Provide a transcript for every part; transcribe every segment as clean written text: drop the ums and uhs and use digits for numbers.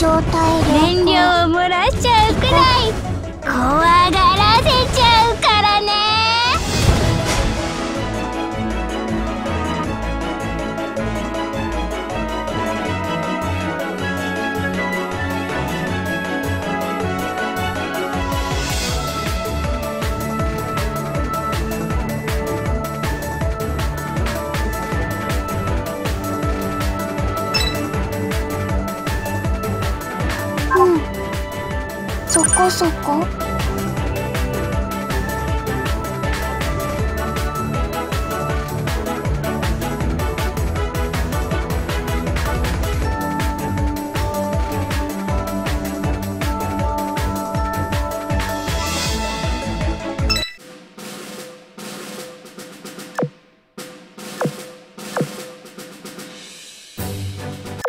超体力。燃料を漏らしちゃうくらい怖がらせちゃうからね。そこそこ。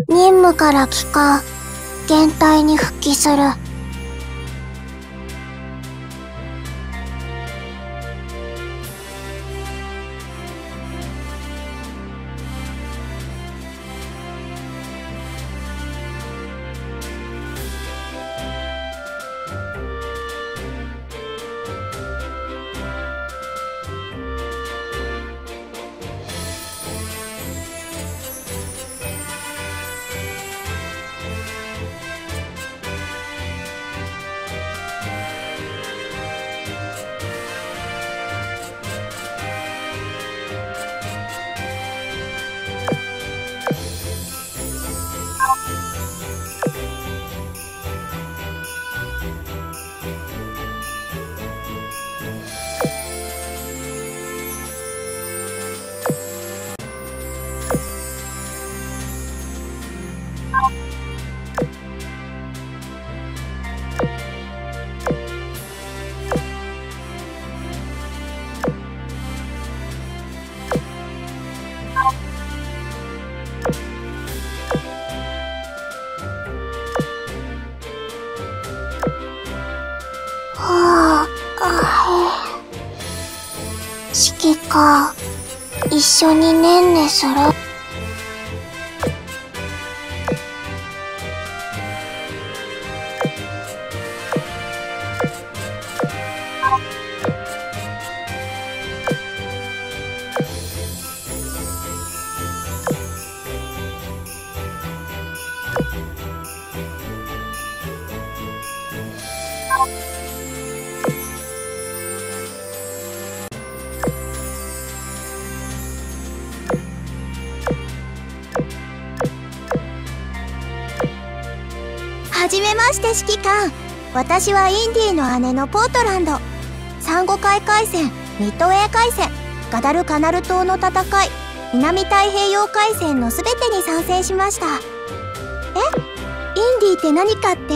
任務から帰還、現体に復帰する。式か。一緒にねんねする。はじめまして指揮官。私はインディの姉のポートランド。サンゴ海海戦、ミッドウェー海戦、ガダルカナル島の戦い、南太平洋海戦の全てに参戦しました。インディって何かって？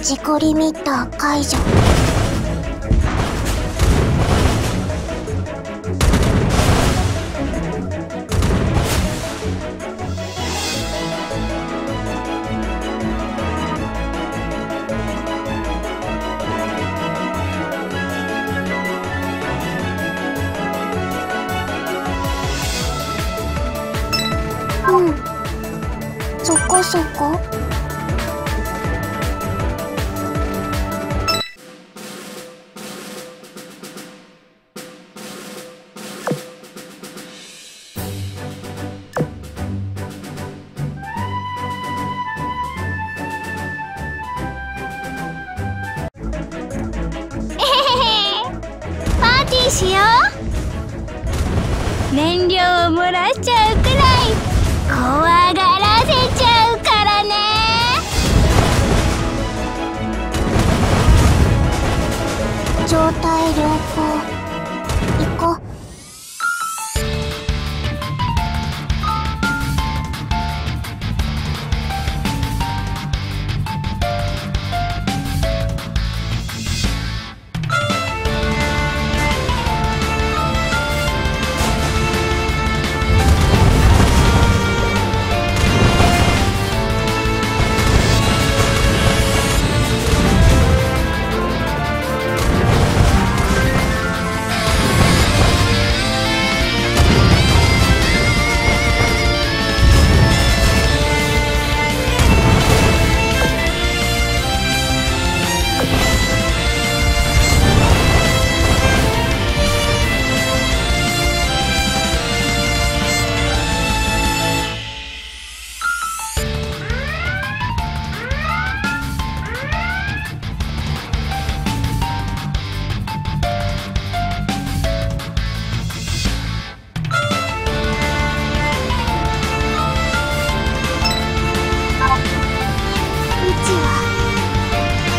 自己リミッター解除。そこそこ。燃料を漏らしちゃうくらい怖がらせちゃうからね。状態良好。行こう。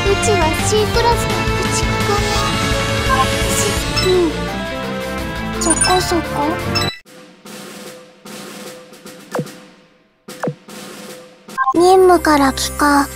うちは C クラスの駆逐艦ね。そこそこ。任務から帰還。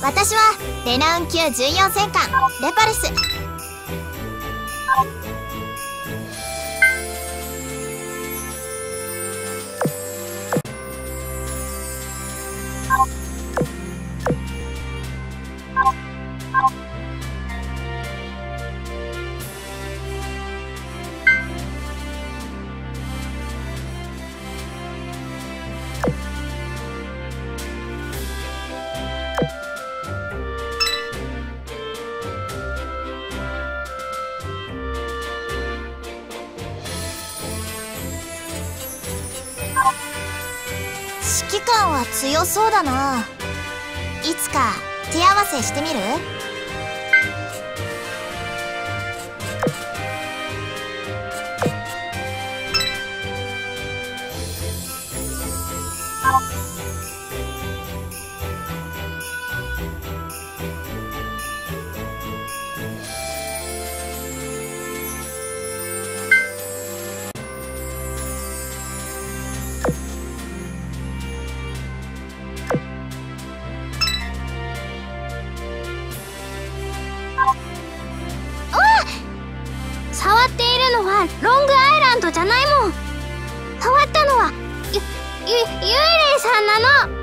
私はレナウン級14戦艦レパルス。指揮官は強そうだな。いつか手合わせしてみる？触っているのはロングアイランドじゃないもん。触ったのは幽霊さんなの。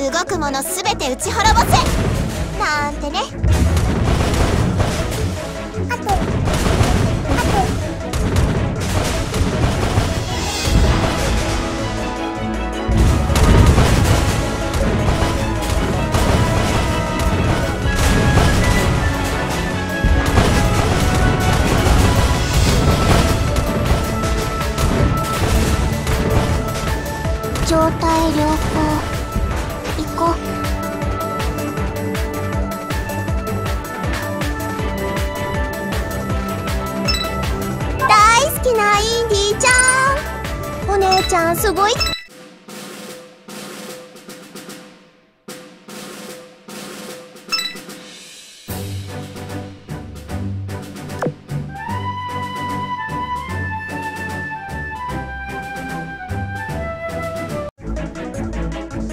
動くものすべて打ち滅ぼせなんてね。状態良好。行こう。大好きなインディちゃん、お姉ちゃんすごい。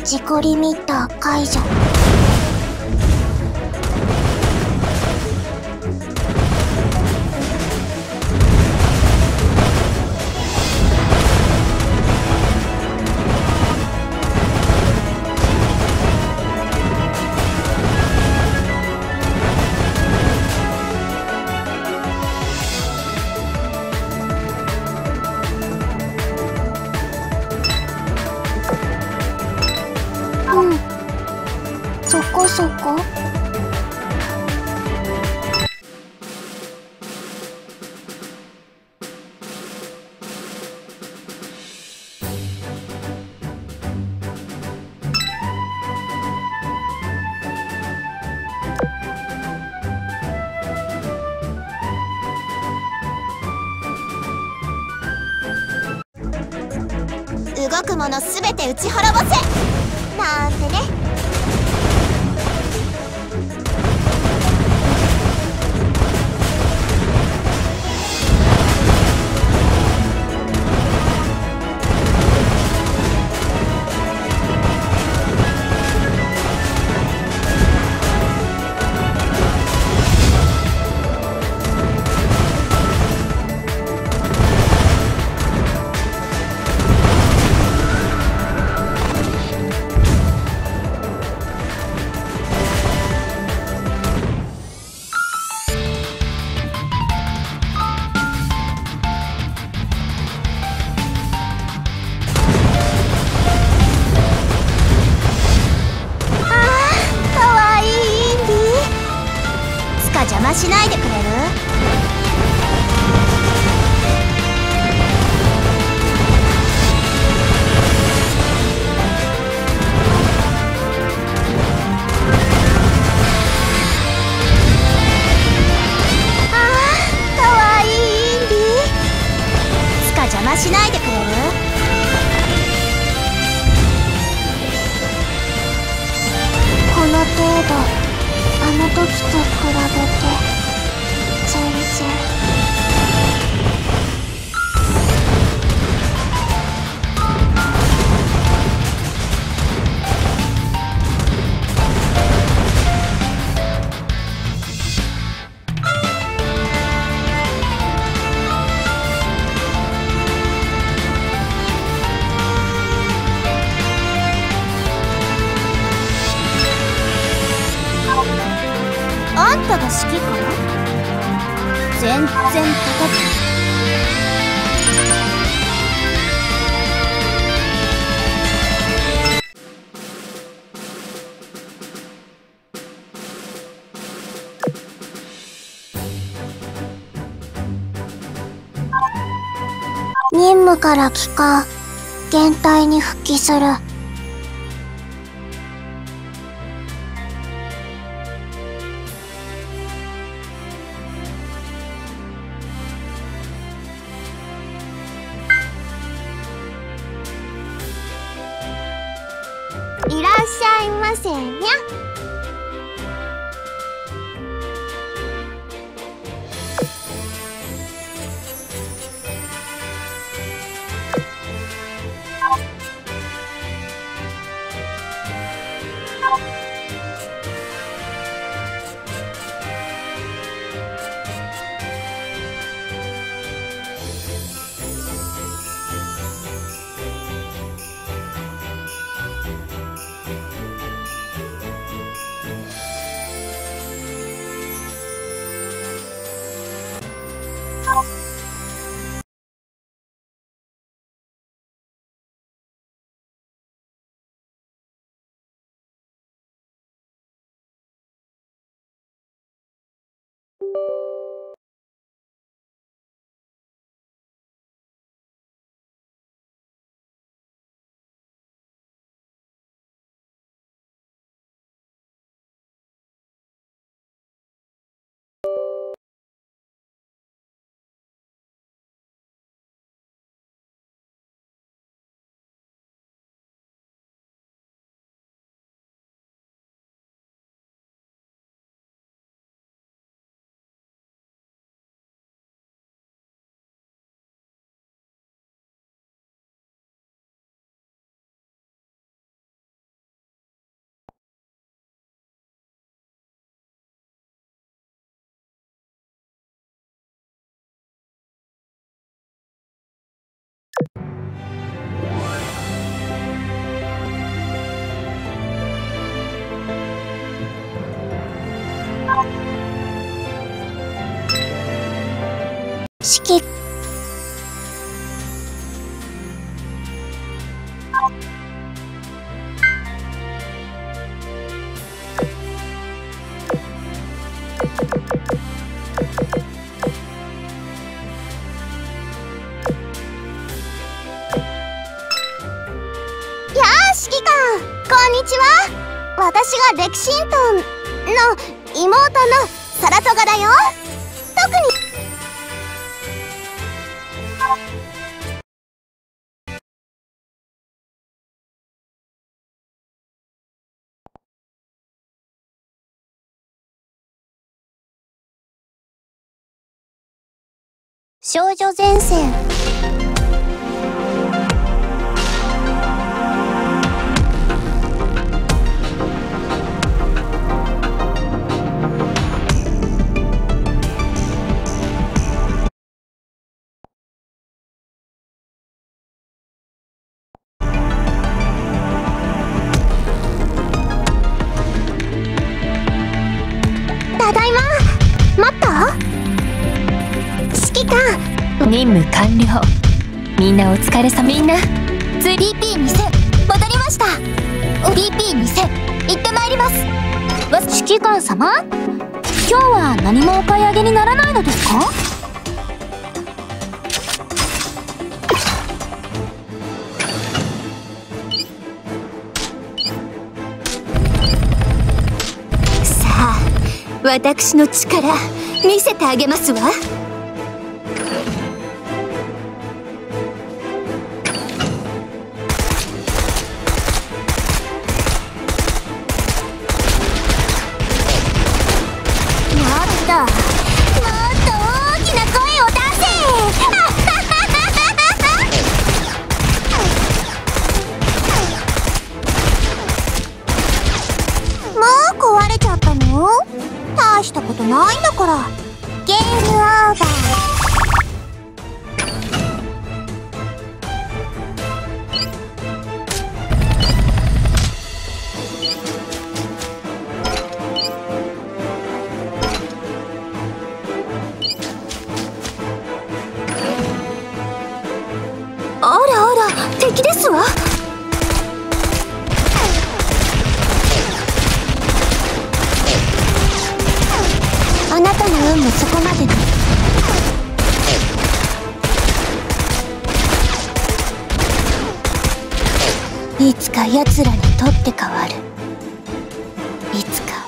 自己リミッター解除。そこそこ。動くものすべて打ち滅ぼせなんてね。邪魔しないでくれる？あー、かわいいインディ。つか邪魔しないでくれる？この程度。あの時と比べて全然。あんたが好きかな？全然高く。任務から帰還。現隊に復帰する。いらっしゃいませにゃ。指揮指揮官、こんにちは。私がレキシントンの妹のサラトガだよ。特に少女前線。ただいま。待った？指揮官。任務完了。みんなお疲れ様。みんな BP2000 戻りました。 BP2000 行ってまいります。指揮官様、今日は何もお買い上げにならないのですか？さあ、私の力見せてあげますわ。大したことないんだから。ゲームオーバー。あらあら、敵ですわ。あなたの運もそこまでね。いつか奴らにとって変わる。いつか。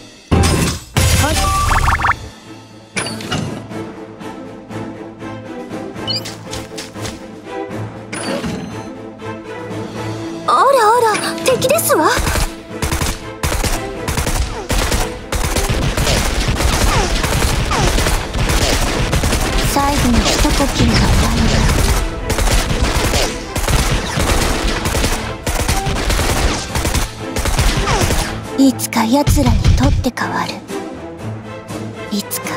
あらあら、敵ですわ。最後の一呼吸が終わり。いつか奴らにとって変わる。いつか。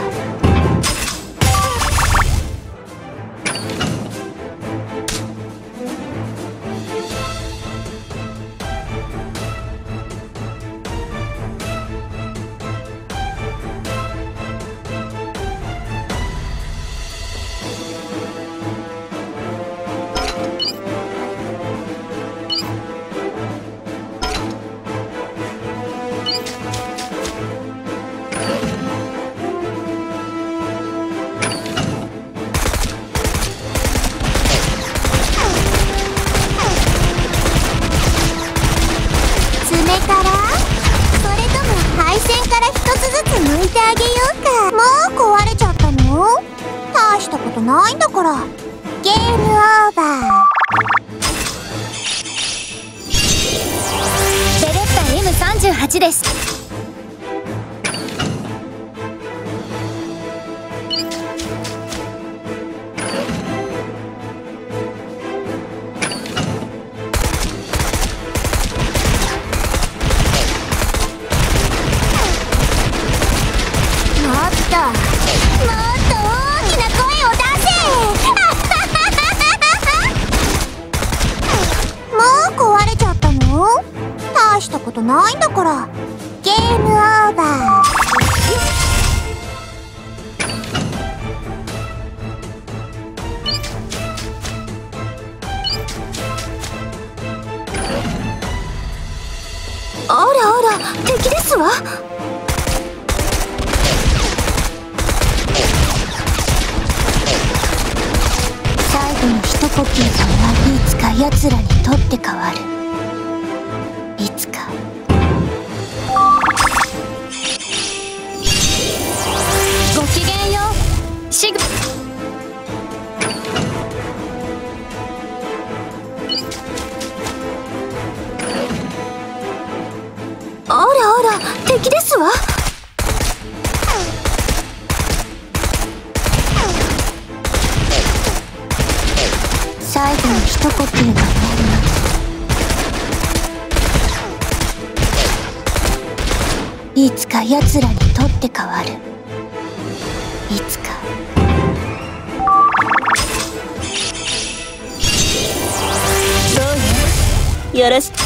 抜いてあげようか。もう壊れちゃったの？大したことないんだから。ゲームオーバー。ベレッタ M38 です。大したことないんだから。ゲームオーバー。あらあら、敵ですわ。最後の一呼吸がいつか奴らにとって変わる。いつか。ごきげんよう、シグ。あらあら、敵ですわ。最後の一呼吸が終わるの。いつか奴らにとって変わる。いつか。どうよ、よろしく。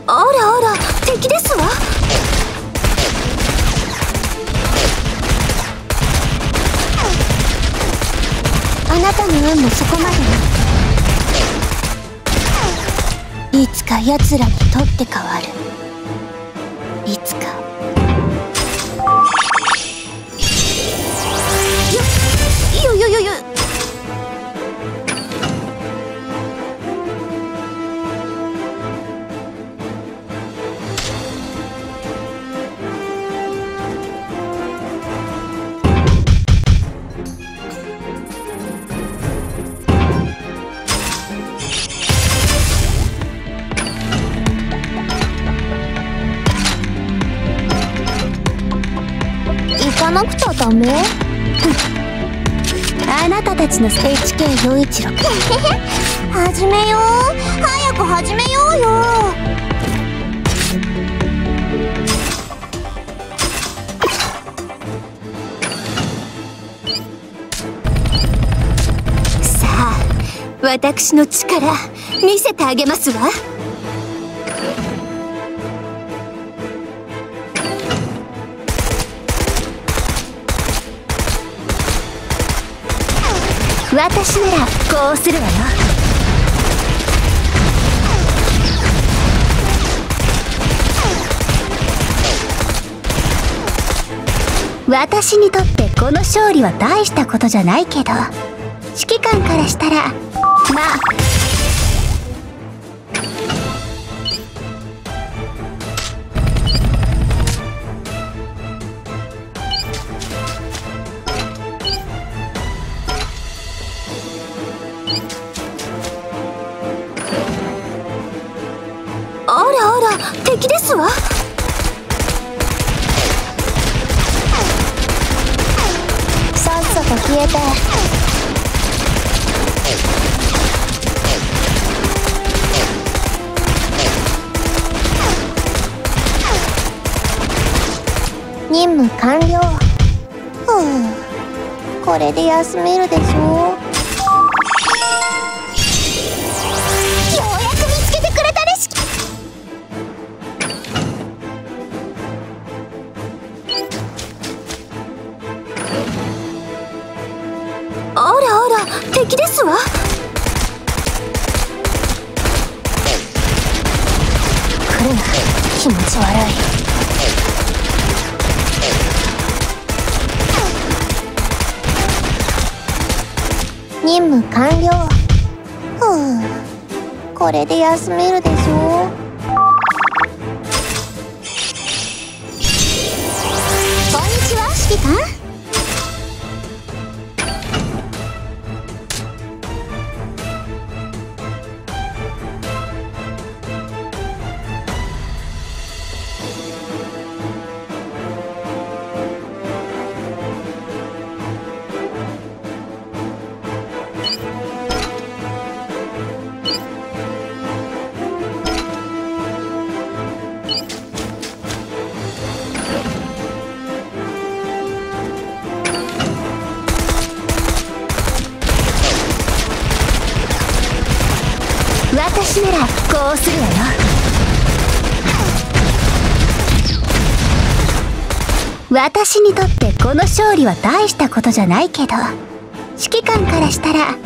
あらあら、敵ですわ。あなたの運もそこまで。いつか奴らにとって変わる。いつか。よ。行かなくちゃダメ？あなたたちのHK416 始めよう。早く始めようよ。さあ、私の力見せてあげますわ。私ならこうするわよ。私にとってこの勝利は大したことじゃないけど、指揮官からしたらまあ。あらあら、敵ですわ。さっさと消えて。任務完了。これで休めるでしょ。あらあら、敵ですわ。来るな、気持ち悪い。任務完了。これで休めるでしょ。こんにちは、指揮官。私ならこうするわよ。私にとってこの勝利は大したことじゃないけど、指揮官からしたら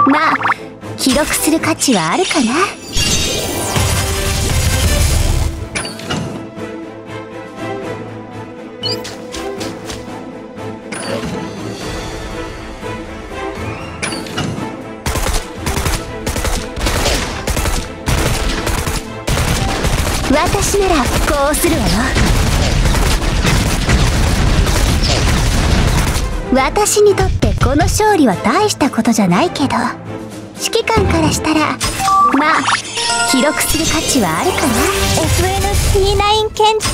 まあ記録する価値はあるかな。私ならこうするわよ。私にとってこの勝利は大したことじゃないけど、指揮官からしたらまあ記録する価値はあるかな。FNP9 検事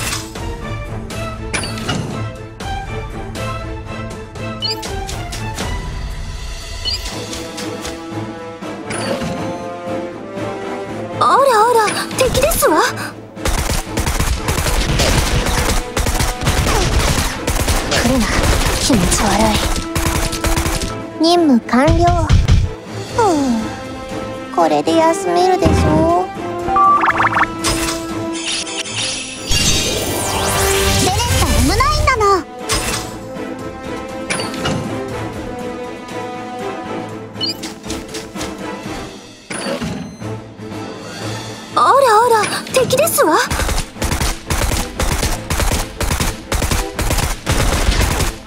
あらあら、敵ですわ。来るな、気持ち悪い。任務完了。これで休めるでしょ。ベネット危ないんだな。あらあら、敵ですわ。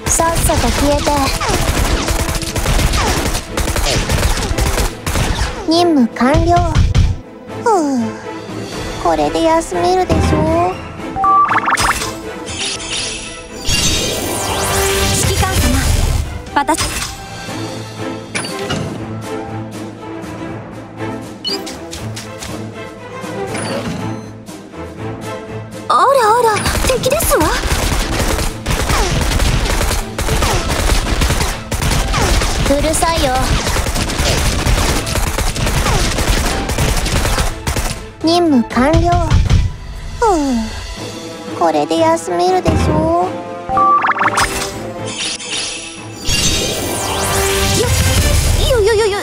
さっさと消えて。任務完了。これで休めるでしょ。指揮官様、私あらあら、敵ですわ。うるさいよ。任務完了。これで休めるでしょ。よよよよよ。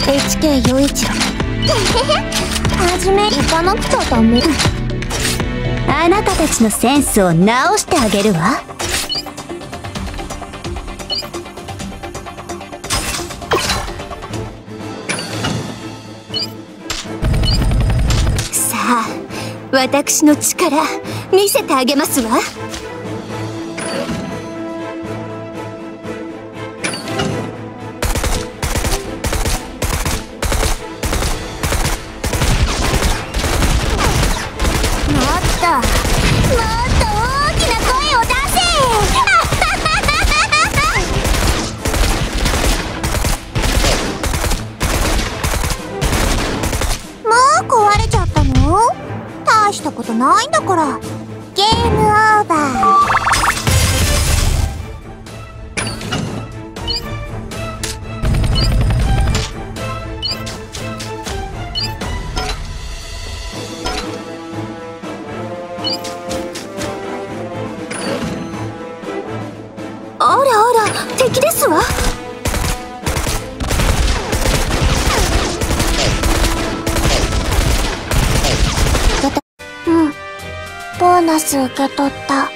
HK 陽一郎はじめ行かなくちゃダメ。あなたたちのセンスを直してあげるわ。さあ、私の力見せてあげますわ。壊れちゃったの？大したことないんだから。ゲームオーバー。あらあら、敵ですわ。ボーナス受け取った。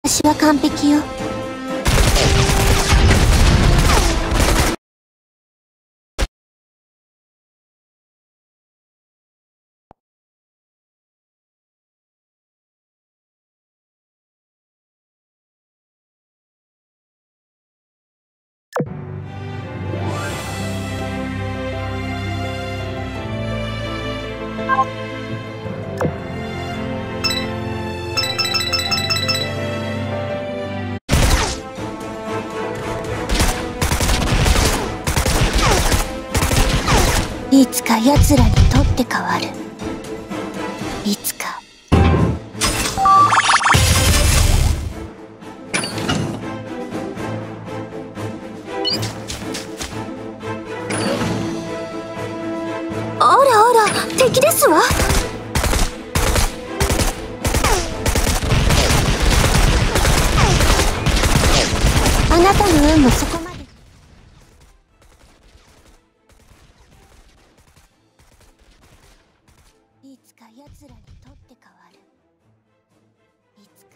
私は完璧よ。いつか奴らにとって変わる。いつか。あらあら、敵ですわ。あなたの運もそこまで。いつか奴らにとって変わる。いつか。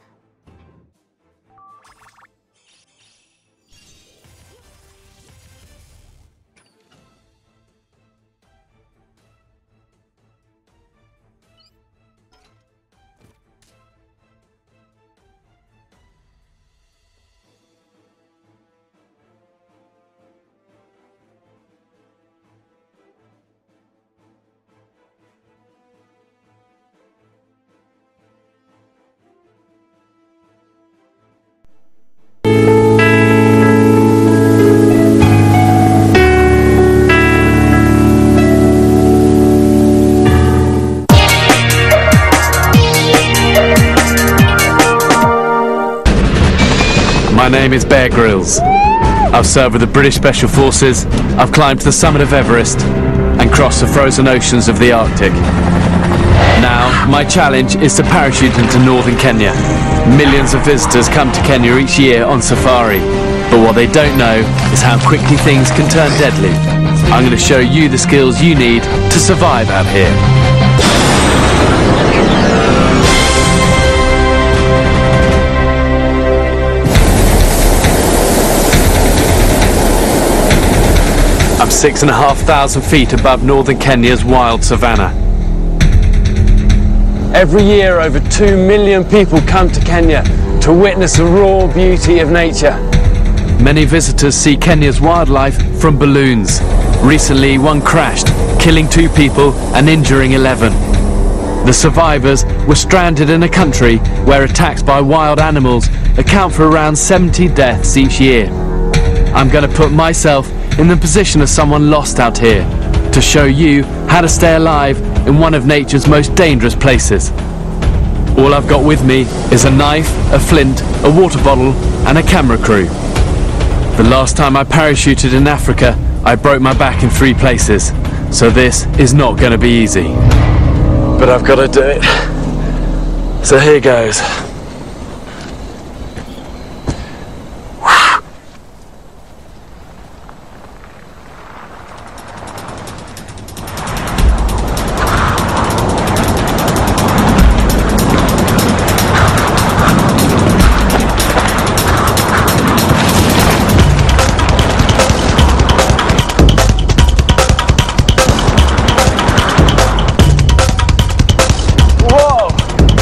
My name is Bear Grylls. I've served with the British Special Forces, I've climbed to the summit of Everest, and crossed the frozen oceans of the Arctic. Now, my challenge is to parachute into northern Kenya. Millions of visitors come to Kenya each year on safari, but what they don't know is how quickly things can turn deadly. I'm going to show you the skills you need to survive out here. I'm 6,500 feet above northern Kenya's wild savannah. Every year over 2 million people come to Kenya to witness the raw beauty of nature. Many visitors see Kenya's wildlife from balloons. Recently one crashed, killing 2 people and injuring 11. The survivors were stranded in a country where attacks by wild animals account for around 70 deaths each year. I'm going to put myself in the position of someone lost out here, to show you how to stay alive in one of nature's most dangerous places. All I've got with me is a knife, a flint, a water bottle and a camera crew. The last time I parachuted in Africa, I broke my back in 3 places, so this is not going to be easy. But I've got to do it. So here goes.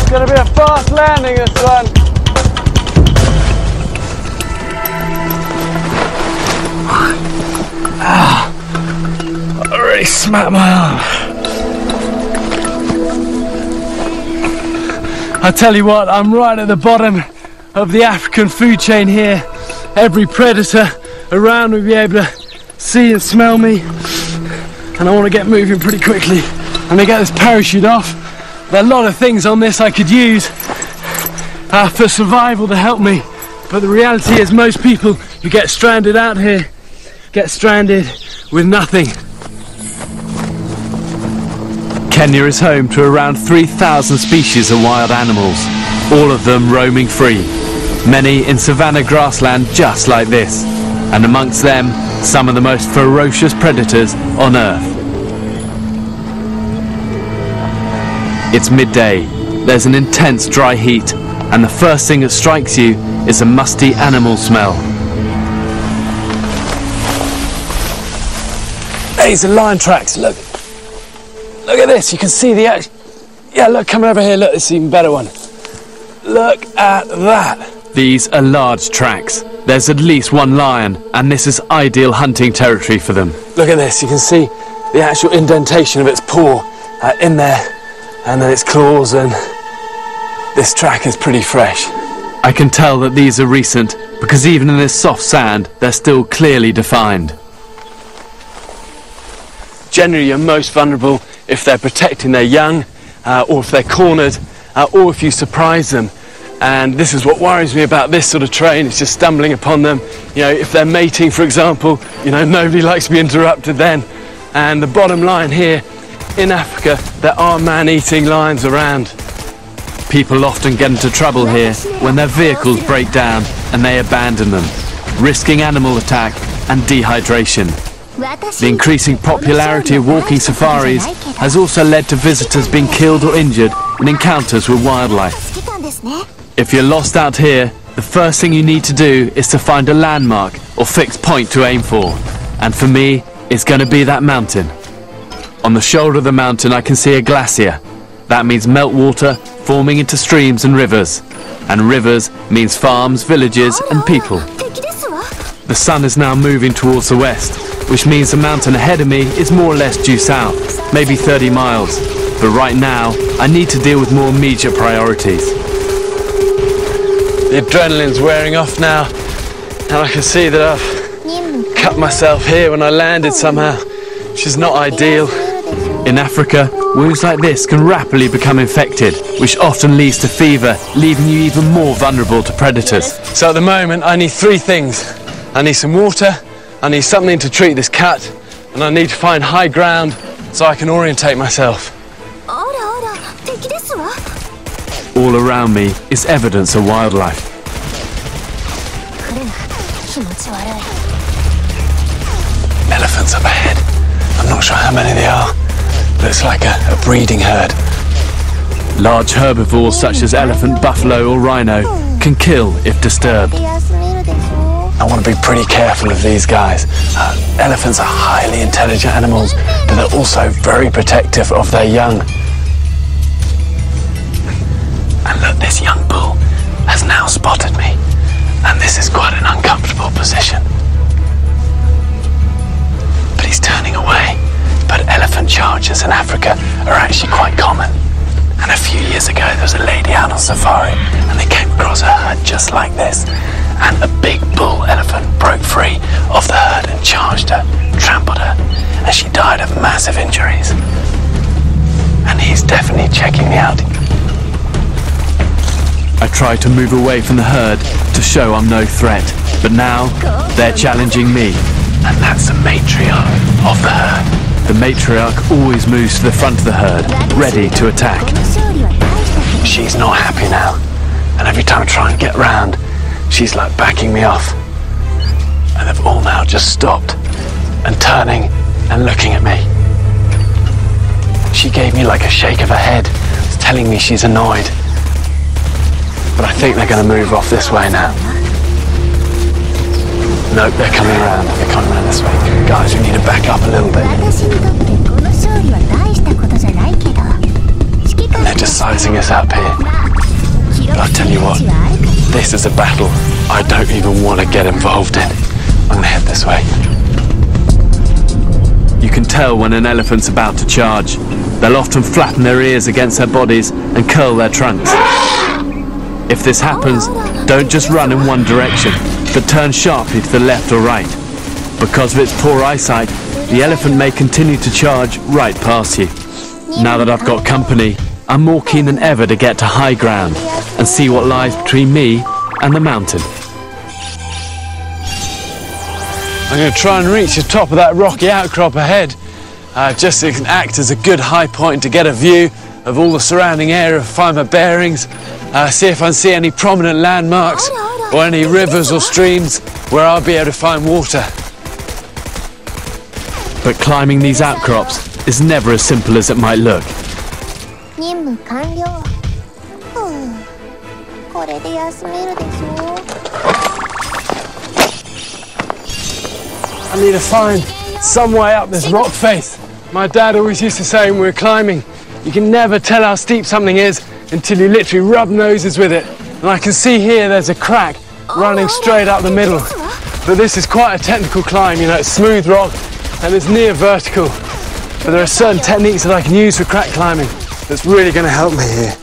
Gonna be a fast landing, this one. I really smacked my arm. I tell you what, I'm right at the bottom of the African food chain here. Every predator around will be able to see and smell me, and I want to get moving pretty quickly. I'm gonna get this parachute off. There are a lot of things on this I could use for survival to help me, but the reality is most people who get stranded out here get stranded with nothing. Kenya is home to around 3,000 species of wild animals, all of them roaming free, many in savanna grassland just like this, and amongst them some of the most ferocious predators on Earth. It's midday, there's an intense dry heat, and the first thing that strikes you is a musty animal smell. These are lion tracks, look. Look at this, you can see the yeah, look, come over here, look, this is an even better one. Look at that. These are large tracks. There's at least 1 lion, and this is ideal hunting territory for them. Look at this, you can see the actual indentation of its paw in there. And then its claws, and this track is pretty fresh. I can tell that these are recent, because even in this soft sand, they're still clearly defined. generally you're most vulnerable if they're protecting their young, or if they're cornered, or if you surprise them. And this is what worries me about this sort of terrain, it's just stumbling upon them. You know, if they're mating, for example, you know, nobody likes to be interrupted then. And the bottom line here, in Africa, there are man-eating lions around. People often get into trouble here when their vehicles break down and they abandon them, risking animal attack and dehydration. The increasing popularity of walking safaris has also led to visitors being killed or injured in encounters with wildlife. If you're lost out here, the first thing you need to do is to find a landmark or fixed point to aim for. And for me, it's going to be that mountain. On the shoulder of the mountain I can see a glacier. That means meltwater forming into streams and rivers. And rivers means farms, villages and people. The sun is now moving towards the west, which means the mountain ahead of me is more or less due south, maybe 30 miles. But right now, I need to deal with more immediate priorities. The adrenaline's wearing off now, and I can see that I've cut myself here when I landed somehow, which is not ideal. In Africa, wounds like this can rapidly become infected, which often leads to fever, leaving you even more vulnerable to predators. So at the moment, I need three things. I need some water, I need something to treat this cut, and I need to find high ground so I can orientate myself. All around me is evidence of wildlife. Elephants up ahead. I'm not sure how many they are. Looks like a breeding herd. Large herbivores such as elephant, buffalo or rhino can kill if disturbed. I want to be pretty careful of these guys. Elephants are highly intelligent animals, but they're also very protective of their young. And look, this young bull has now spotted me, and this is quite an uncomfortable position. But he's turning away. But elephant charges in Africa are actually quite common. And a few years ago there was a lady out on safari and they came across a herd just like this. And a big bull elephant broke free of the herd and charged her, trampled her, and she died of massive injuries. And he's definitely checking me out. I tried to move away from the herd to show I'm no threat, but now they're challenging me. And that's the matriarch of the herd. The matriarch always moves to the front of the herd, ready to attack. She's not happy now, and every time I try and get round, she's like backing me off. And they've all now just stopped and turning and looking at me. She gave me like a shake of her head, telling me she's annoyed. But I think they're going to move off this way now. Nope, they're coming around. They're coming around this way. Guys, we need to back up a little bit. And they're just sizing us up here. But I'll tell you what, this is a battle I don't even want to get involved in. I'm going to head this way. You can tell when an elephant's about to charge. They'll often flatten their ears against their bodies and curl their trunks. If this happens, don't just run in one direction, but turn sharply to the left or right. Because of its poor eyesight, the elephant may continue to charge right past you. Now that I've got company, I'm more keen than ever to get to high ground and see what lies between me and the mountain. I'm going to try and reach the top of that rocky outcrop ahead, just so it can act as a good high point to get a view of all the surrounding area, find my bearings, see if I can see any prominent landmarks or any rivers or streams where I'll be able to find water. But climbing these outcrops is never as simple as it might look. I need to find some way up this rock face. My dad always used to say when we were climbing, you can never tell how steep something is until you literally rub noses with it. And I can see here there's a crack running straight up the middle. But this is quite a technical climb, you know, it's smooth rock and it's near vertical. But there are certain techniques that I can use for crack climbing that's really going to help me here.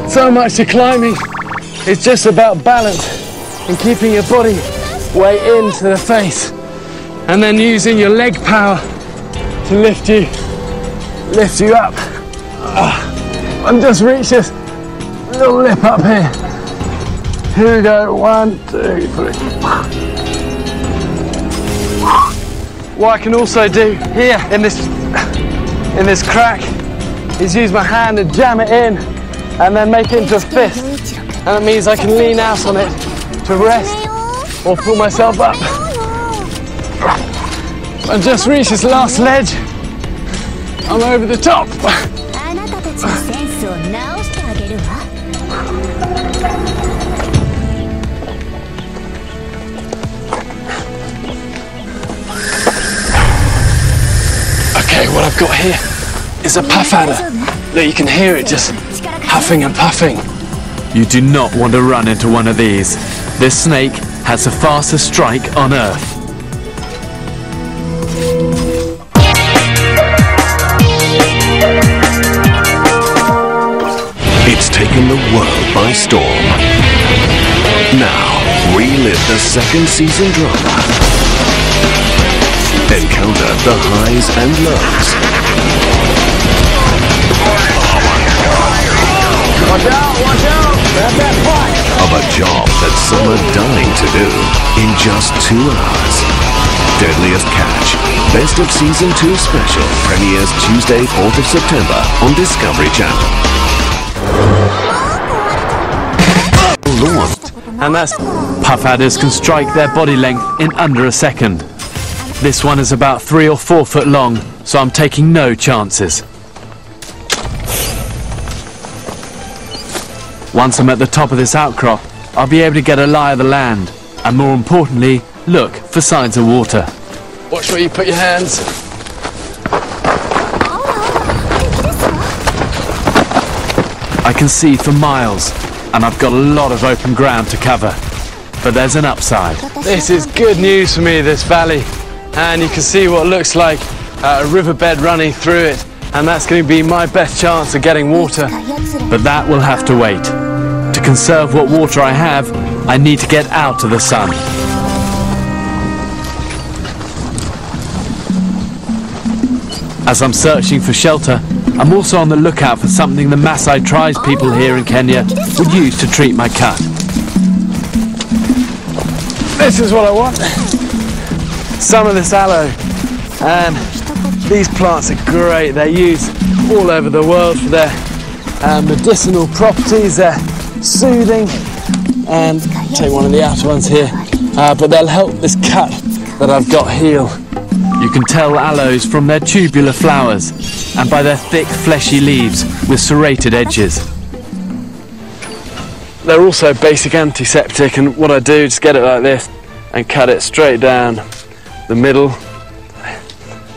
So much to climbing. It's just about balance and keeping your body weight into the face, and then using your leg power to lift you up. And just reach this little lip up here. Here we go, 1, 2, 3. What I can also do here in this crack is use my hand and jam it in and then make it into a fist. And that means I can lean out on it to rest or pull myself up. And just reach this last ledge. I'm over the top. Okay, what I've got here is a puff adder. Look, you can hear it just huffing and puffing. You do not want to run into one of these. This snake has the fastest strike on Earth. It's taken the world by storm. Now, relive the second season drama. Encounter the highs and lows. Watch out, watch out! Grab that pot! Of a job that some are dying to do in just 2 hours. Deadliest Catch, Best of Season 2 Special, premieres Tuesday, 4th of September on Discovery Channel. And that's puff adders can strike their body length in under a second. This one is about 3 or 4 foot long, so I'm taking no chances. Once I'm at the top of this outcrop, I'll be able to get a lie of the land, and more importantly, look for signs of water. Watch where you put your hands. I can see for miles, and I've got a lot of open ground to cover. But there's an upside. This is good news for me, this valley. And you can see what looks like a riverbed running through it. And that's going to be my best chance of getting water. But that will have to wait. To conserve what water I have, I need to get out of the sun. As I'm searching for shelter, I'm also on the lookout for something the Maasai tribes people here in Kenya would use to treat my cut. This is what I want. Some of this aloe. And these plants are great. They're used all over the world for their medicinal properties. They're soothing. And I'll take one of the outer ones here. But they'll help this cut that I've got heal. You can tell aloes from their tubular flowers and by their thick, fleshy leaves with serrated edges. They're also basic antiseptic, and what I do is get it like this and cut it straight down the middle,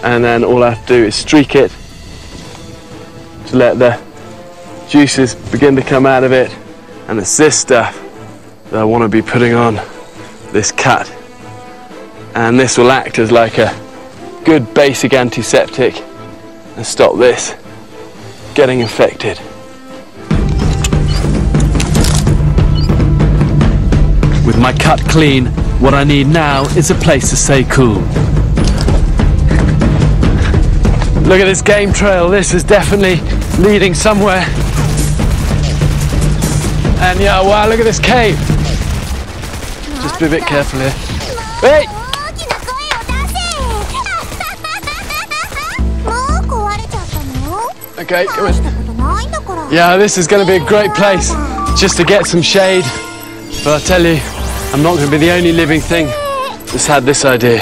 and then all I have to do is streak it to let the juices begin to come out of it, and it's this stuff that I want to be putting on this cut, and this will act as like a good basic antiseptic and stop this getting infected. With my cut clean, what I need now is a place to stay cool. Look at this game trail. This is definitely leading somewhere. And yeah, wow, look at this cave. Just be a bit careful here. Wait! Okay, come on. Yeah, this is going to be a great place just to get some shade. But I tell you, I'm not going to be the only living thing that's had this idea.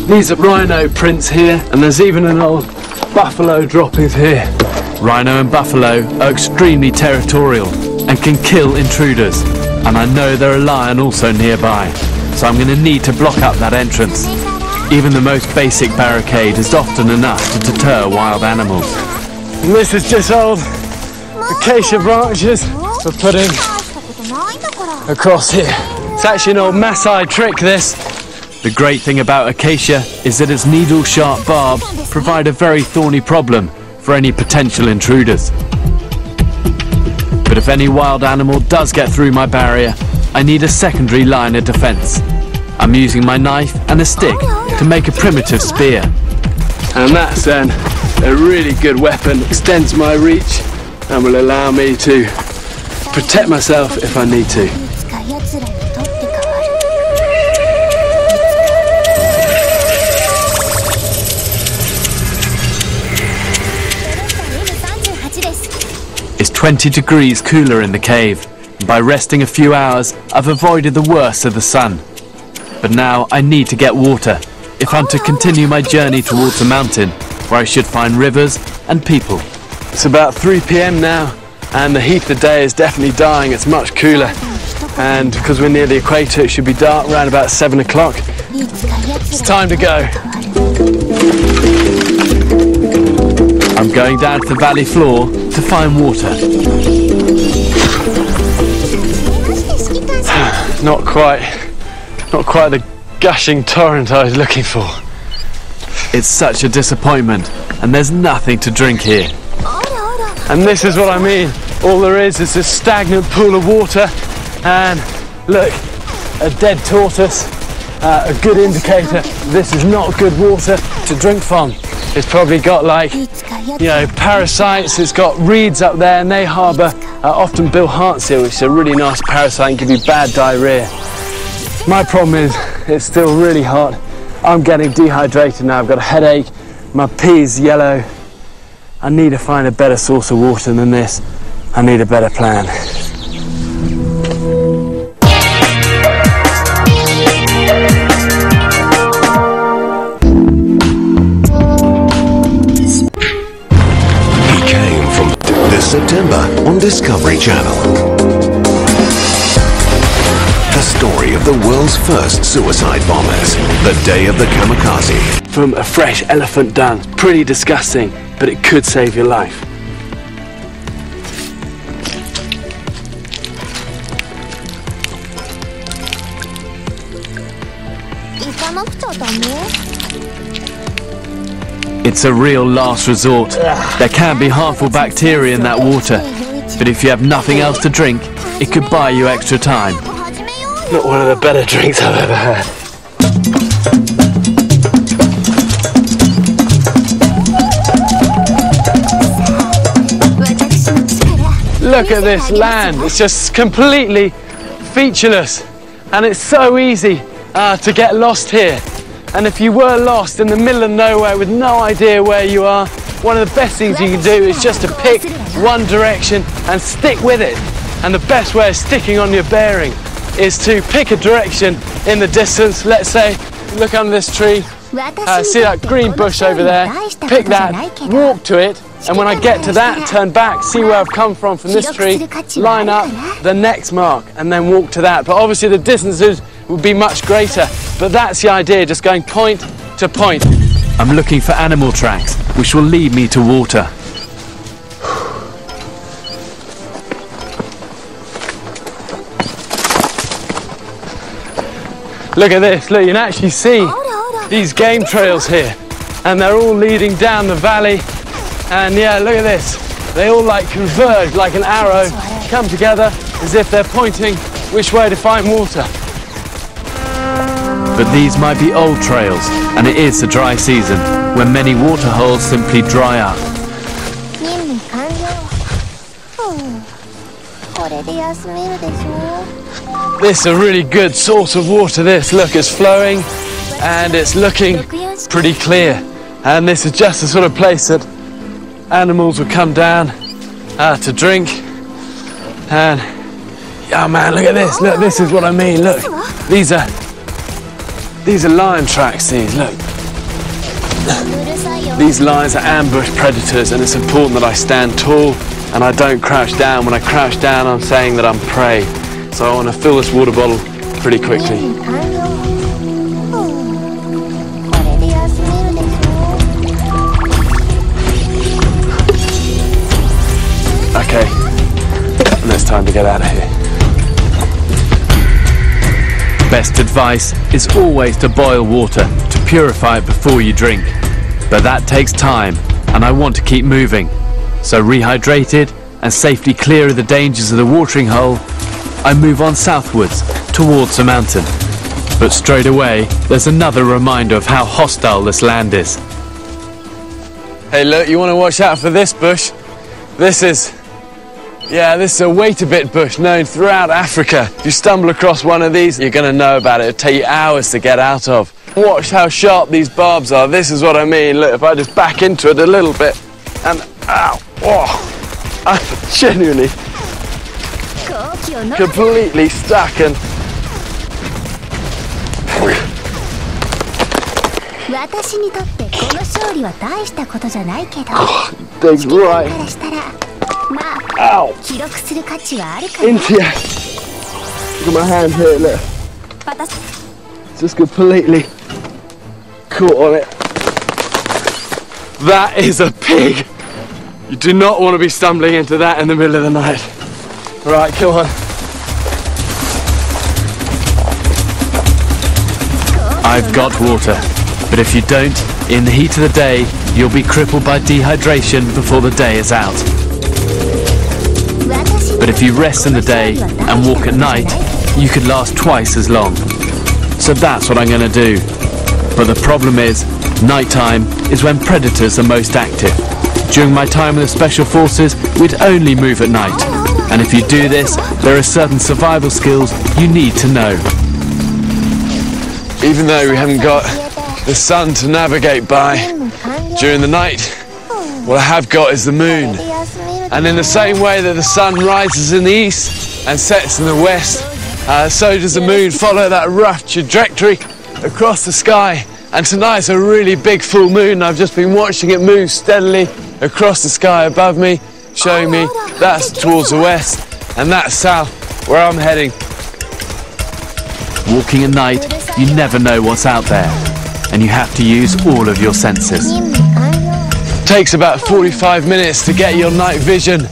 These are rhino prints here, and there's even an old buffalo droppings here. Rhino and buffalo are extremely territorial and can kill intruders. And I know there are lion also nearby, so I'm going to need to block up that entrance. Even the most basic barricade is often enough to deter wild animals. And this is just old acacia branches we're putting across here. It's actually an old Maasai trick, this. The great thing about acacia is that its needle-sharp barbs provide a very thorny problem for any potential intruders. But if any wild animal does get through my barrier, I need a secondary line of defense. I'm using my knife and a stick to make a primitive spear. And that's then a really good weapon, extends my reach and will allow me to protect myself if I need to. It's 20 degrees cooler in the cave. By resting a few hours, I've avoided the worst of the sun. But now I need to get water if I'm to continue my journey towards the mountain, where I should find rivers and people. It's about 3 p.m. now, and the heat of the day is definitely dying. It's much cooler, and because we're near the equator, it should be dark around about 7 o'clock. It's time to go. I'm going down to the valley floor to find water. Not quite the gushing torrent I was looking for. It's such a disappointment, and there's nothing to drink here. And this is what I mean. All there is this stagnant pool of water, and look, a dead tortoise, a good indicator this is not good water to drink from. It's probably got, like, you know, parasites. It's got reeds up there, and they harbour often bilharzia, which is a really nice parasite and give you bad diarrhea. My problem is it's still really hot. I'm getting dehydrated now. I've got a headache. My pee's yellow. I need to find a better source of water than this. I need a better plan. September on Discovery Channel. The story of the world's first suicide bombers, the day of the kamikaze. From a fresh elephant dung, pretty disgusting, but it could save your life. It's a real last resort. There can be harmful bacteria in that water, but if you have nothing else to drink, it could buy you extra time. Not one of the better drinks I've ever had. Look at this land. It's just completely featureless, and it's so easy to get lost here. And if you were lost in the middle of nowhere with no idea where you are, one of the best things you can do is just to pick one direction and stick with it. And the best way of sticking on your bearing is to pick a direction in the distance. Let's say, look under this tree, see that green bush over there, pick that, walk to it, and when I get to that, turn back, see where I've come from this tree, line up the next mark, and then walk to that. But obviously the distances would be much greater, but that's the idea, just going point to point. I'm looking for animal tracks, which will lead me to water. Look at this, look, you can actually see these game trails here, and they're all leading down the valley, and yeah, look at this. They all like converge like an arrow, come together as if they're pointing which way to find water. But these might be old trails, and it is the dry season, when many water holes simply dry up. This is a really good source of water, this. Look, it's flowing, and it's looking pretty clear. And this is just the sort of place that animals would come down to drink. And, yeah, man, look at this. Look, this is what I mean. Look, these are lion tracks, look. These lions are ambush predators, and it's important that I stand tall and I don't crouch down. When I crouch down, I'm saying that I'm prey. So I want to fill this water bottle pretty quickly. Okay, and it's time to get out of here. Best advice is always to boil water to purify it before you drink. But that takes time, and I want to keep moving. So rehydrated and safely clear of the dangers of the watering hole, I move on southwards, towards the mountain. But straight away, there's another reminder of how hostile this land is. Hey look, you want to watch out for this bush? This is a wait a bit bush known throughout Africa. If you stumble across one of these, you're going to know about it. It'll take you hours to get out of. Watch how sharp these barbs are. This is what I mean. Look, if I just back into it a little bit, and ow, oh, I'm genuinely completely stuck and... Digs right ow into you. Look at my hand here, look. Just completely caught on it. That is a pig. You do not want to be stumbling into that in the middle of the night. Right, come on. I've got water, but if you don't, in the heat of the day, you'll be crippled by dehydration before the day is out. But if you rest in the day and walk at night, you could last twice as long. So that's what I'm going to do. But the problem is, nighttime is when predators are most active. During my time with the Special Forces, we'd only move at night. And if you do this, there are certain survival skills you need to know. Even though we haven't got the sun to navigate by during the night, what I have got is the moon. And in the same way that the sun rises in the east and sets in the west, so does the moon follow that rough trajectory across the sky. And tonight's a really big full moon. I've just been watching it move steadily across the sky above me, showing me that's towards the west and that's south, where I'm heading. Walking at night, you never know what's out there, and you have to use all of your senses. It takes about 45 minutes to get your night vision,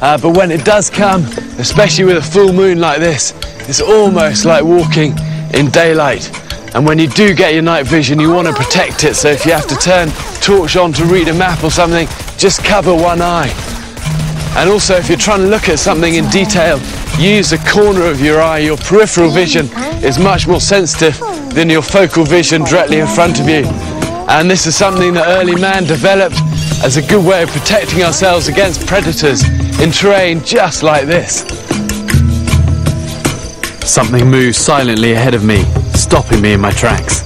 but when it does come, especially with a full moon like this, it's almost like walking in daylight. And when you do get your night vision, you want to protect it, so if you have to turn torch on to read a map or something, just cover one eye. And also, if you're trying to look at something in detail, use the corner of your eye. Your peripheral vision is much more sensitive than your focal vision directly in front of you. And this is something that early man developed as a good way of protecting ourselves against predators in terrain just like this. Something moves silently ahead of me, stopping me in my tracks.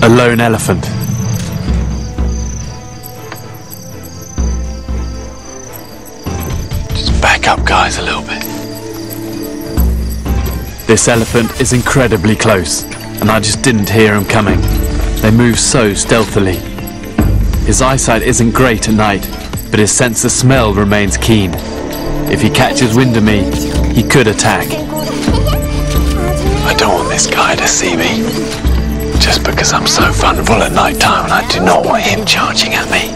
A lone elephant. Just back up, guys, a little bit. This elephant is incredibly close, and I just didn't hear him coming. They move so stealthily. His eyesight isn't great at night, but his sense of smell remains keen. If he catches wind of me, he could attack. I don't want this guy to see me, just because I'm so vulnerable at night time, and I do not want him charging at me.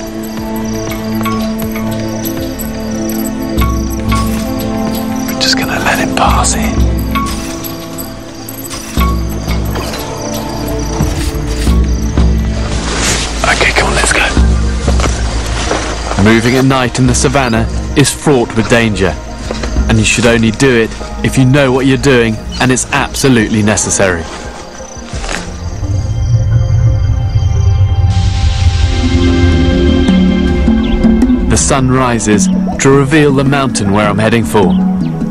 I'm just gonna let him pass in. Okay, come on, let's go. Moving at night in the savannah is fraught with danger, and you should only do it if you know what you're doing and it's absolutely necessary. The sun rises to reveal the mountain where I'm heading for,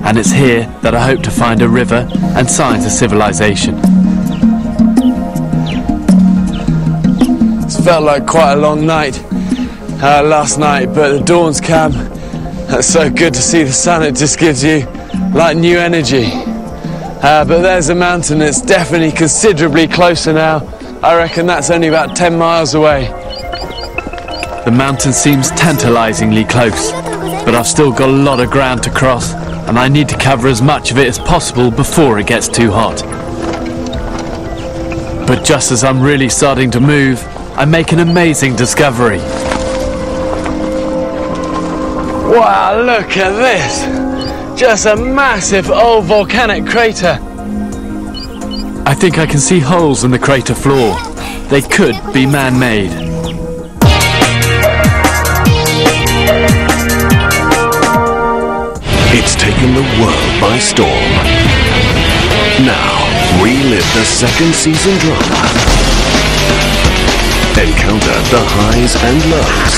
and it's here that I hope to find a river and signs of civilization. It's felt like quite a long night last night, but the dawn's come. It's so good to see the sun, it just gives you like new energy. But there's a mountain that's definitely considerably closer now. I reckon that's only about 10 miles away. The mountain seems tantalizingly close, but I've still got a lot of ground to cross, and I need to cover as much of it as possible before it gets too hot. But just as I'm really starting to move, I make an amazing discovery. Wow, look at this! Just a massive old volcanic crater. I think I can see holes in the crater floor. They could be man-made. taken the world by storm. Now, relive the second season drama. Encounter the highs and lows.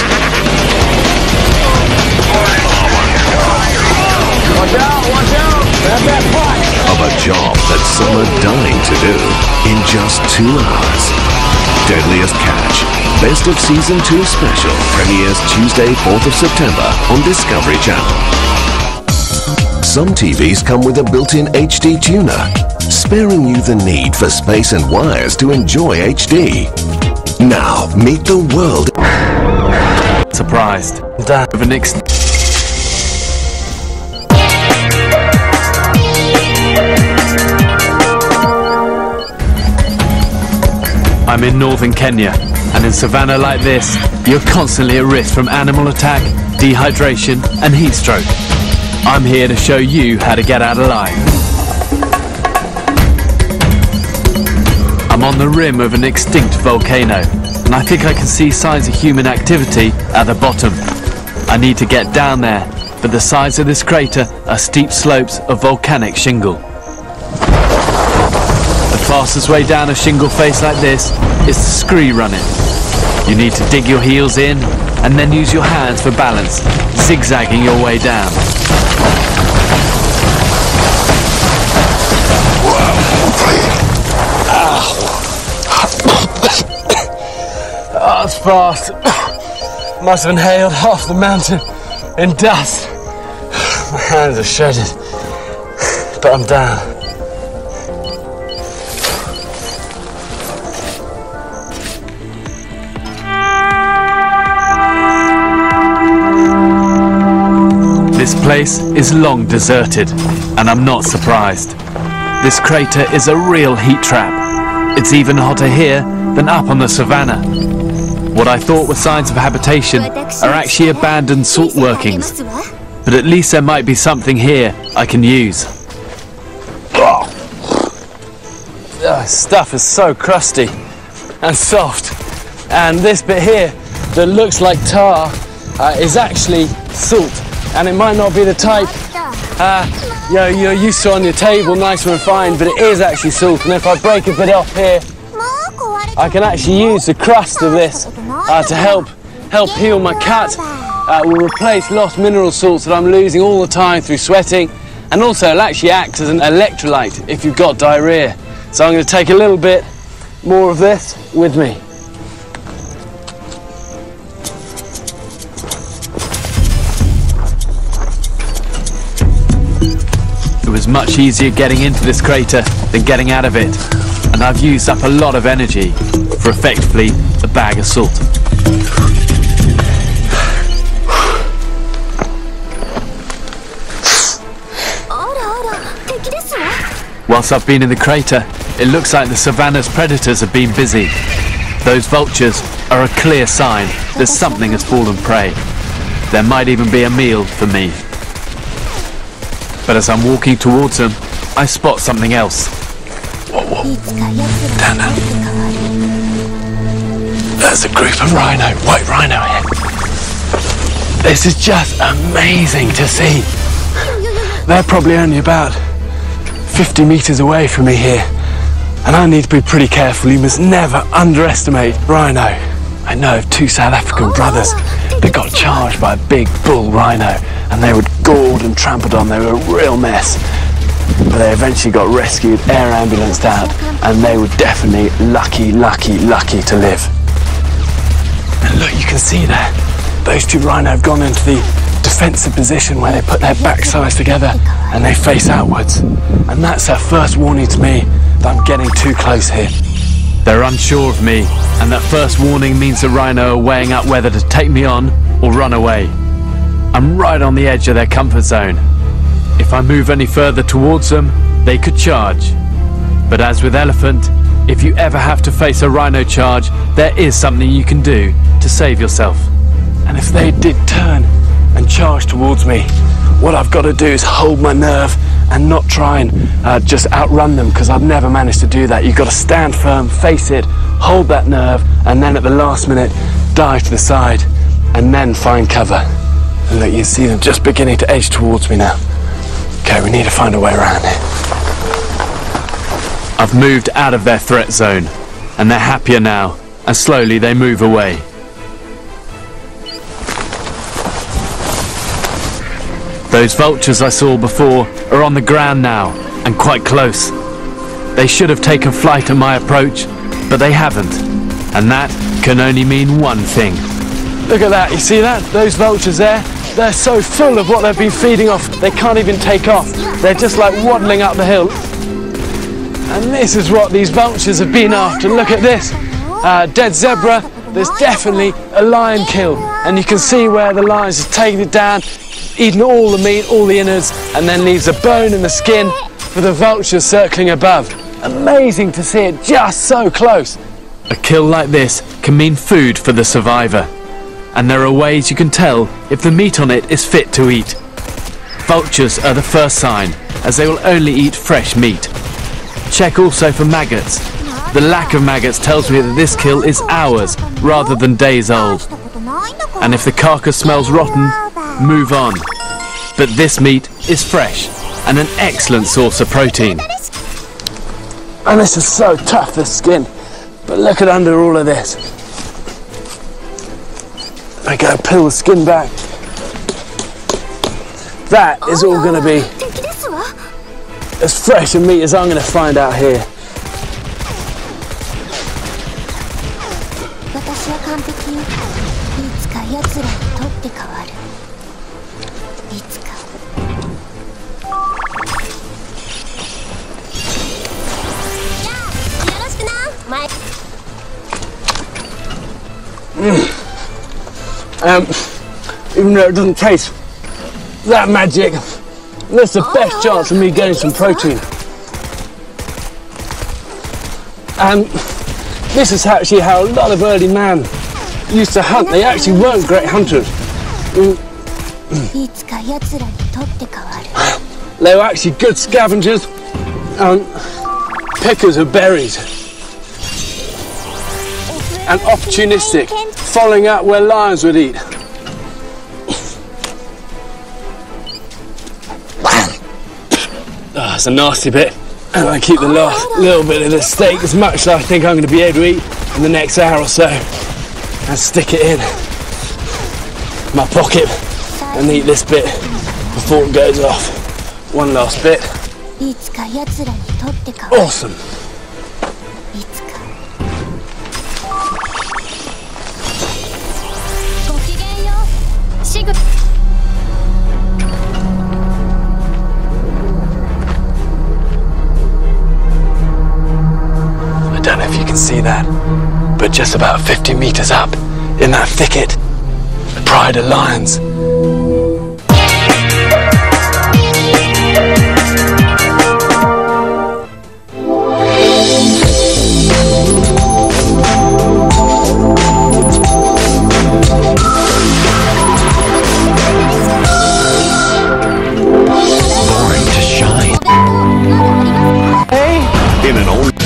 Watch out! Grab that pot! Of a job that some are dying to do in just 2 hours. Deadliest Catch, Best of Season 2 Special, premieres Tuesday, 4th of September on Discovery Channel. Some TVs come with a built-in HD tuner, sparing you the need for space and wires to enjoy HD. Now, meet the world. Surprised. With an I'm in northern Kenya, and in savannah like this, you're constantly at risk from animal attack, dehydration, and heat stroke. I'm here to show you how to get out alive. I'm on the rim of an extinct volcano, and I think I can see signs of human activity at the bottom. I need to get down there, but the sides of this crater are steep slopes of volcanic shingle. The fastest way down a shingle face like this is to scree run it. You need to dig your heels in and then use your hands for balance, zigzagging your way down. Oh, that's fast. Must have inhaled half the mountain in dust. My hands are shredded, but I'm down. This place is long deserted, and I'm not surprised. This crater is a real heat trap. It's even hotter here than up on the savannah. What I thought were signs of habitation are actually abandoned salt workings. But at least there might be something here I can use. Stuff is so crusty and soft. And this bit here that looks like tar is actually salt. And it might not be the type you're used to on your table, nice and fine, but it is actually salt. And if I break a bit off here, I can actually use the crust of this to help heal my cut. Will replace lost mineral salts that I'm losing all the time through sweating, and also it'll actually act as an electrolyte if you've got diarrhea. So I'm going to take a little bit more of this with me. It was much easier getting into this crater than getting out of it, and I've used up a lot of energy for effectively a bag of salt. Whilst I've been in the crater, it looks like the savannah's predators have been busy. Those vultures are a clear sign that something has fallen prey. There might even be a meal for me. But as I'm walking towards them, I spot something else. Whoa. Down. There's a group of white rhino here. This is just amazing to see. They're probably only about 50 meters away from me here, and I need to be pretty careful. You must never underestimate rhino. I know of 2 South African brothers that got charged by a big bull rhino, and they were gored and trampled on. They were a real mess, but they eventually got rescued, air ambulanced out, and they were definitely lucky to live. And look, you can see there, those 2 rhino have gone into the defensive position where they put their backsides together and they face outwards. And that's their first warning to me that I'm getting too close here. They're unsure of me, and that first warning means the rhino are weighing up whether to take me on or run away. I'm right on the edge of their comfort zone. If I move any further towards them, they could charge. But as with elephant, if you ever have to face a rhino charge, there is something you can do to save yourself. And if they did turn and charge towards me, what I've got to do is hold my nerve and not try and just outrun them, because I've never managed to do that. You've got to stand firm, face it, hold that nerve, and then at the last minute dive to the side and then find cover. And look, you see them just beginning to edge towards me now. Okay, we need to find a way around here. I've moved out of their threat zone, and they're happier now, and slowly they move away. Those vultures I saw before are on the ground now, and quite close. They should have taken flight at my approach, but they haven't. And that can only mean one thing. Look at that, you see that? Those vultures there? They're so full of what they've been feeding off, they can't even take off. They're just like waddling up the hill. And this is what these vultures have been after. Look at this. Dead zebra, there's definitely a lion kill. And you can see where the lion's just taking it down, eating all the meat, all the innards, and then leaves the bone and the skin for the vultures circling above. Amazing to see it just so close. A kill like this can mean food for the survivor. And there are ways you can tell if the meat on it is fit to eat. Vultures are the first sign, as they will only eat fresh meat. Check also for maggots. The lack of maggots tells me that this kill is hours rather than days old. And if the carcass smells rotten, move on. But this meat is fresh and an excellent source of protein. And this is so tough, the skin. But look at under all of this. I gotta peel the skin back. That is all gonna be as fresh a meat as I'm gonna find out here. Even though it doesn't taste that magic, that's the best chance of me getting some protein. And this is actually how a lot of early man used to hunt. They actually weren't great hunters. They were actually good scavengers and pickers of berries. And opportunistic, following out where lions would eat. Oh, it's a nasty bit. And I keep the last little bit of the steak as much as I think I'm going to be able to eat in the next hour or so. And stick it in my pocket and eat this bit before it goes off. One last bit. Awesome. I don't know if you can see that, but just about 50 meters up in that thicket, a pride of lions.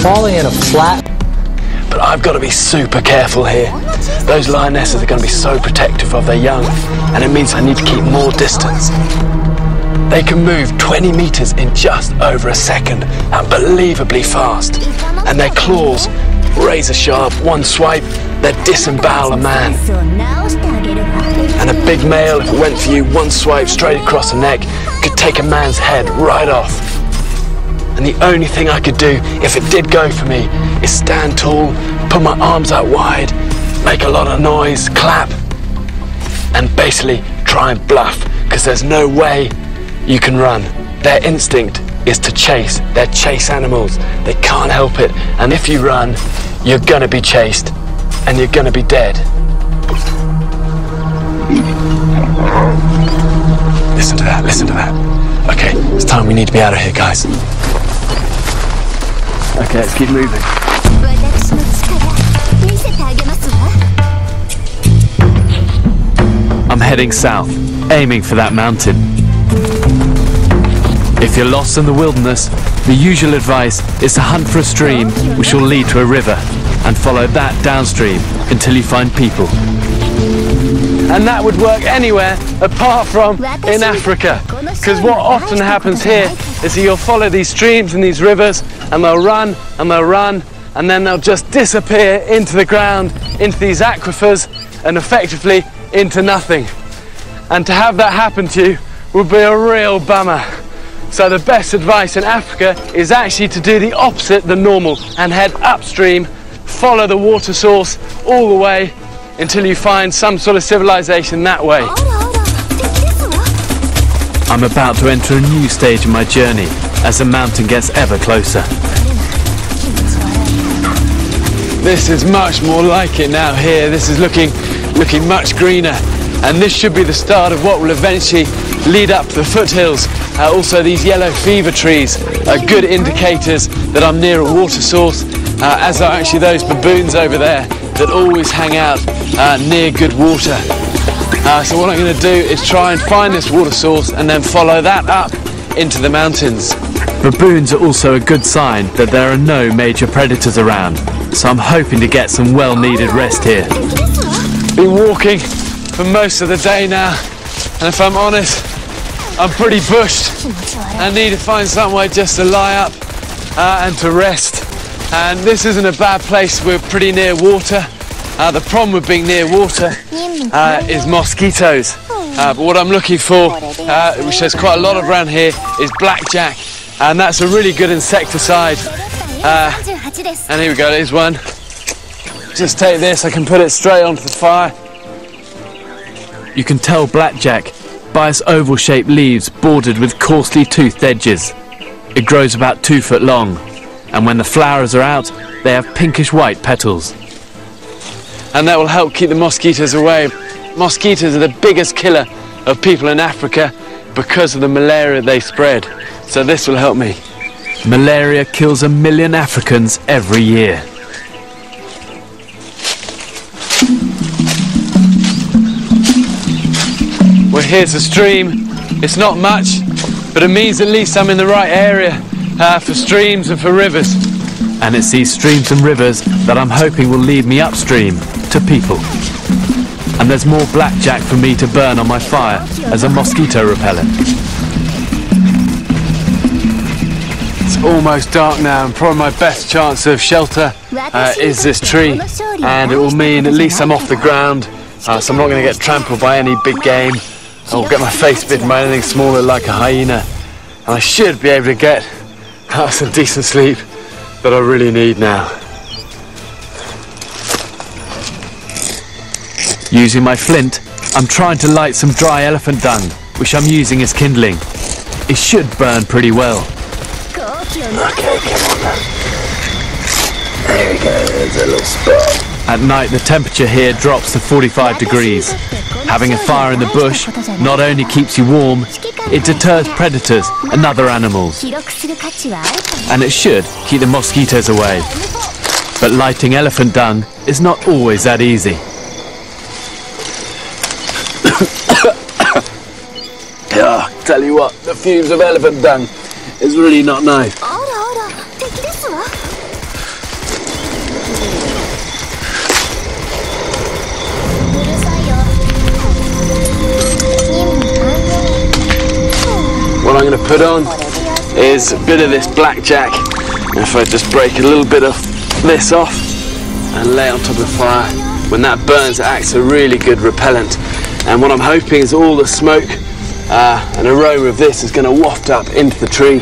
Falling in a flat. But I've got to be super careful here. Those lionesses are going to be so protective of their young, and it means I need to keep more distance. They can move 20 meters in just over a second, unbelievably fast. And their claws, razor sharp, one swipe, they'd disembowel a man. And a big male, if it went for you, one swipe straight across the neck, could take a man's head right off. And the only thing I could do, if it did go for me, is stand tall, put my arms out wide, make a lot of noise, clap, and basically try and bluff, because there's no way you can run. Their instinct is to chase. They're chase animals. They can't help it. And if you run, you're gonna be chased, and you're gonna be dead. Listen to that, listen to that. Okay, it's time we need to be out of here, guys. Okay, let's keep moving. I'm heading south, aiming for that mountain. If you're lost in the wilderness, the usual advice is to hunt for a stream which will lead to a river and follow that downstream until you find people. And that would work anywhere apart from in Africa. Because what often happens here is that you'll follow these streams and these rivers, and they'll run and they'll run, and then they'll just disappear into the ground, into these aquifers, and effectively into nothing. And to have that happen to you would be a real bummer. So the best advice in Africa is actually to do the opposite than normal and head upstream, follow the water source all the way until you find some sort of civilization that way. I'm about to enter a new stage of my journey as the mountain gets ever closer. This is much more like it now here. This is looking much greener, and this should be the start of what will eventually lead up to the foothills. Also, these yellow fever trees are good indicators that I'm near a water source, as are actually those baboons over there that always hang out near good water. So what I'm going to do is try and find this water source and then follow that up into the mountains. Baboons are also a good sign that there are no major predators around, so I'm hoping to get some well-needed rest here. Been walking for most of the day now, and if I'm honest, I'm pretty bushed. I need to find somewhere just to lie up and to rest. And this isn't a bad place. We're pretty near water. The problem with being near water is mosquitoes. But what I'm looking for, which there's quite a lot of around here, is blackjack. And that's a really good insecticide. And here we go, there's one. Just take this, I can put it straight onto the fire. You can tell blackjack by its oval-shaped leaves bordered with coarsely toothed edges. It grows about 2 foot long, and when the flowers are out, they have pinkish-white petals. And that will help keep the mosquitoes away. Mosquitoes are the biggest killer of people in Africa because of the malaria they spread. So this will help me. Malaria kills 1 million Africans every year. Well, here's the stream. It's not much, but it means at least I'm in the right area for streams and for rivers. And it's these streams and rivers that I'm hoping will lead me upstream to people. And there's more blackjack for me to burn on my fire as a mosquito repellent. It's almost dark now, and probably my best chance of shelter is this tree. And it will mean at least I'm off the ground, so I'm not going to get trampled by any big game or get my face bitten by anything smaller like a hyena. And I should be able to get some decent sleep that I really need now. Using my flint, I'm trying to light some dry elephant dung, which I'm using as kindling. It should burn pretty well. Okay, come on then. There we go, there's a little spot. At night, the temperature here drops to 45 degrees. Having a fire in the bush not only keeps you warm, it deters predators and other animals. And it should keep the mosquitoes away. But lighting elephant dung is not always that easy. Tell you what, the fumes of elephant dung is really not nice. What I'm going to put on is a bit of this blackjack. If I just break a little bit of this off and lay it on top of the fire, when that burns it acts a really good repellent. And what I'm hoping is all the smoke and aroma of this is going to waft up into the tree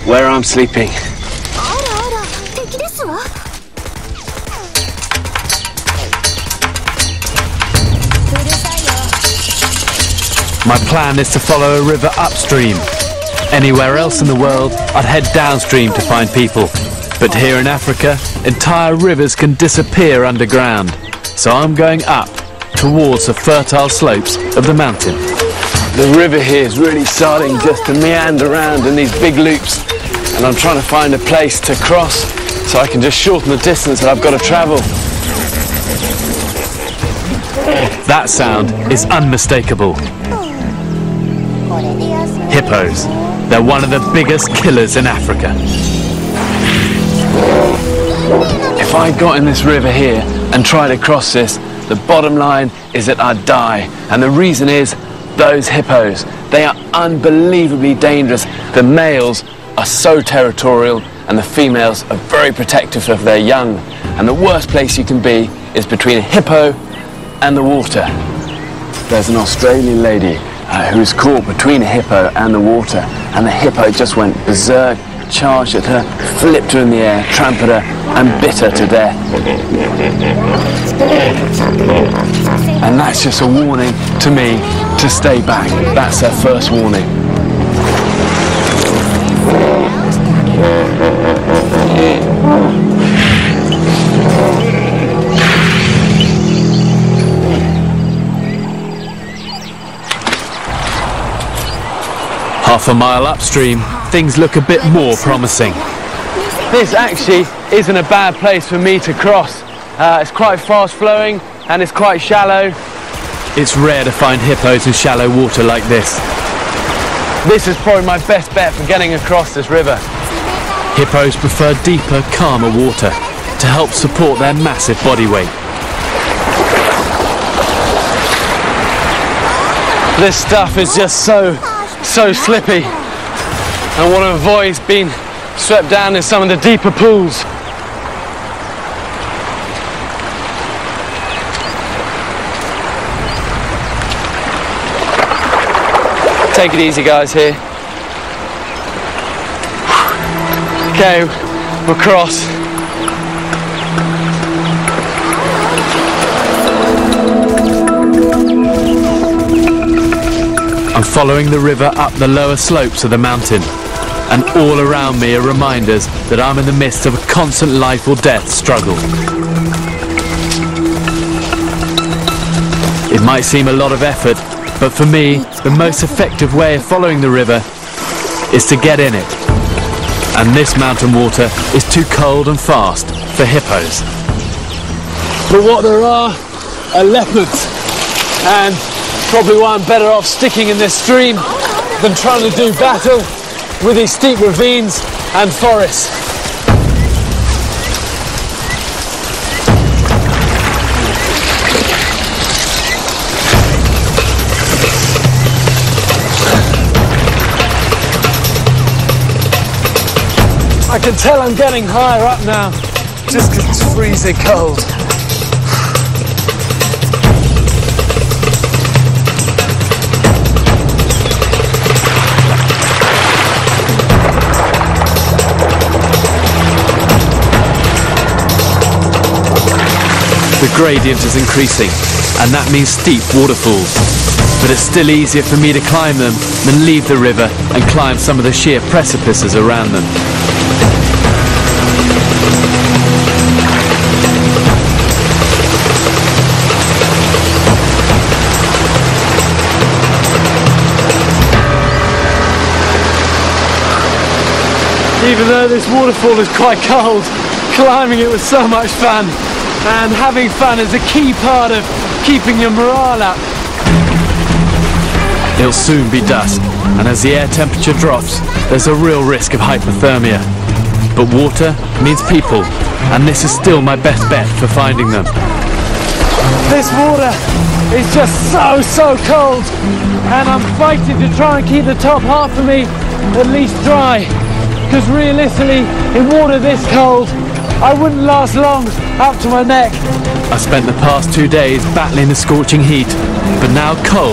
where I'm sleeping. My plan is to follow a river upstream. Anywhere else in the world, I'd head downstream to find people. But here in Africa, entire rivers can disappear underground. So I'm going up, towards the fertile slopes of the mountain. The river here is really starting just to meander around in these big loops. And I'm trying to find a place to cross so I can just shorten the distance that I've got to travel. That sound is unmistakable. Hippos. They're one of the biggest killers in Africa. If I got in this river here and tried to cross this, the bottom line is that I'd die. And the reason is those hippos. They are unbelievably dangerous. The males are so territorial and the females are very protective of their young. And the worst place you can be is between a hippo and the water. There's an Australian lady who's caught between a hippo and the water, and the hippo just went berserk, charged at her, flipped her in the air, trampled her and bit her to death. And that's just a warning to me to stay back. That's her first warning. Half a mile upstream, things look a bit more promising. This actually isn't a bad place for me to cross. It's quite fast flowing and it's quite shallow. It's rare to find hippos in shallow water like this. This is probably my best bet for getting across this river. Hippos prefer deeper, calmer water to help support their massive body weight. This stuff is just so slippy. I want to avoid being swept down in some of the deeper pools. Take it easy, guys, here. Okay, we'll cross. I'm following the river up the lower slopes of the mountain, and all around me are reminders that I'm in the midst of a constant life or death struggle. It might seem a lot of effort, but for me, the most effective way of following the river is to get in it. And this mountain water is too cold and fast for hippos. But what there are leopards, and probably why I'm better off sticking in this stream than trying to do battle with these steep ravines and forests. I can tell I'm getting higher up now, just because it's freezing cold. The gradient is increasing, and that means steep waterfalls. But it's still easier for me to climb them than leave the river and climb some of the sheer precipices around them. Even though this waterfall is quite cold, climbing it was so much fun. And having fun is a key part of keeping your morale up. It'll soon be dusk, and as the air temperature drops, there's a real risk of hypothermia. But water means people, and this is still my best bet for finding them. This water is just so cold, and I'm fighting to try and keep the top half of me at least dry. Because realistically, in water this cold, I wouldn't last long up to my neck. I spent the past 2 days battling the scorching heat, but now cold.